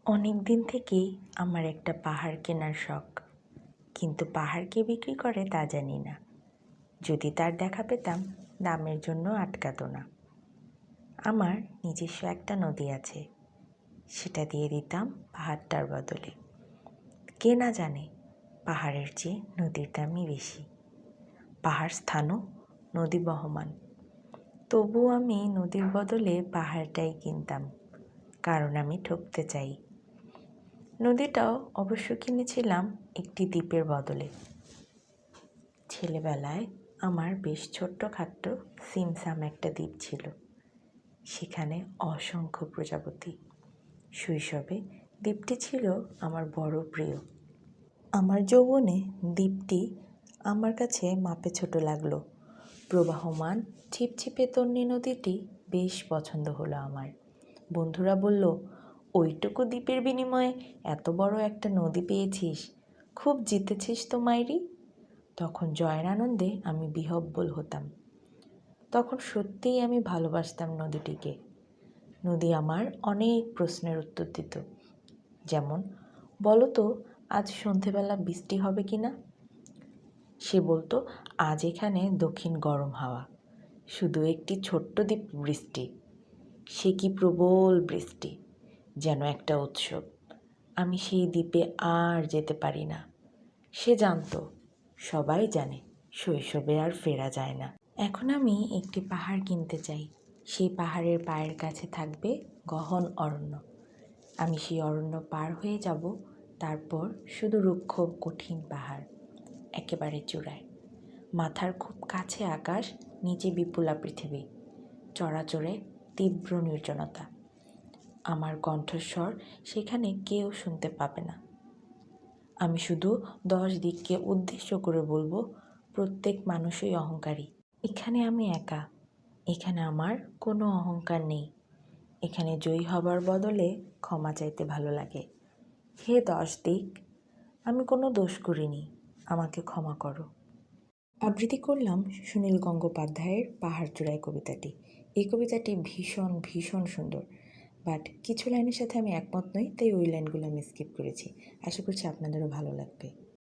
অনেক দিন থেকেই আমার একটা পাহাড় কেনার শখ, কিন্তু পাহাড় কে বিক্রি করে তা জানি না। যদি তার দেখা পেতাম, দামের জন্য আটকাতো না। আমার নিজস্ব একটা নদী আছে, সেটা দিয়ে দিতাম পাহাড়টার বদলে। কে না জানে পাহাড়ের চেয়ে নদীর দামই বেশি। পাহাড় স্থানও, নদী বহমান। তবুও আমি নদীর বদলে পাহাড়টাই কিনতাম, কারণ আমি ঠকতে চাই। নদীটাও অবশ্য কিনেছিলাম একটি দ্বীপের বদলে। ছেলেবেলায় আমার বেশ ছোট্টখাট্ট সিমসাম একটা দ্বীপ ছিল, সেখানে অসংখ্য প্রজাপতি। শৈশবে দ্বীপটি ছিল আমার বড় প্রিয়। আমার যৌবনে দ্বীপটি আমার কাছে মাপে ছোট লাগলো। প্রবাহমান ছিপছিপে তন্বী নদীটি বেশ পছন্দ হলো আমার। বন্ধুরা বলল, ওইটুকু দ্বীপের বিনিময়ে এত বড় একটা নদী পেয়েছিস, খুব জিতেছিস তো মাইরি। তখন জয়ের আনন্দে আমি বিহ্বল হতাম। তখন সত্যিই আমি ভালোবাসতাম নদীটিকে। নদী আমার অনেক প্রশ্নের উত্তর দিত, যেমন, বলো তো আজ সন্ধেবেলা বৃষ্টি হবে কি না। সে বলতো, আজ এখানে দক্ষিণ গরম হাওয়া, শুধু একটি ছোট্ট দ্বীপ বৃষ্টি। সে কি প্রবল বৃষ্টি, যেন একটা উৎসব। আমি সেই দ্বীপে আর যেতে পারি না। সে জানতো, সবাই জানে, শৈশবে আর ফেরা যায় না। এখন আমি একটি পাহাড় কিনতে চাই। সেই পাহাড়ের পায়ের কাছে থাকবে গহন অরণ্য। আমি সেই অরণ্য পার হয়ে যাব, তারপর শুধু রুক্ষ কঠিন পাহাড়, একেবারে চূড়ায়। মাথার খুব কাছে আকাশ, নিচে বিপুলা পৃথিবী, চরাচরে তীব্র নির্জনতা। আমার কণ্ঠস্বর সেখানে কেউ শুনতে পাবে না। আমি শুধু 10 দিককে উদ্দেশ্য করে বলবো, প্রত্যেক মানুষই অহংকারী। এখানে আমি একা, এখানে আমার কোনো অহংকার নেই। এখানে জয়ী হবার বদলে ক্ষমা চাইতে ভালো লাগে। হে 10 দিক, আমি কোনো দোষ করিনি, আমাকে ক্ষমা করো। আবৃত্তি করলাম সুনীল গঙ্গোপাধ্যায়ের পাহাড় চূড়ায় কবিতাটি। এই কবিতাটি ভীষণ ভীষণ সুন্দর, বাট কিছু লাইনের সাথে আমি একমত নই, তাই ওই লাইনগুলো আমি স্কিপ করেছি। আশা করছি আপনাদেরও ভালো লাগবে।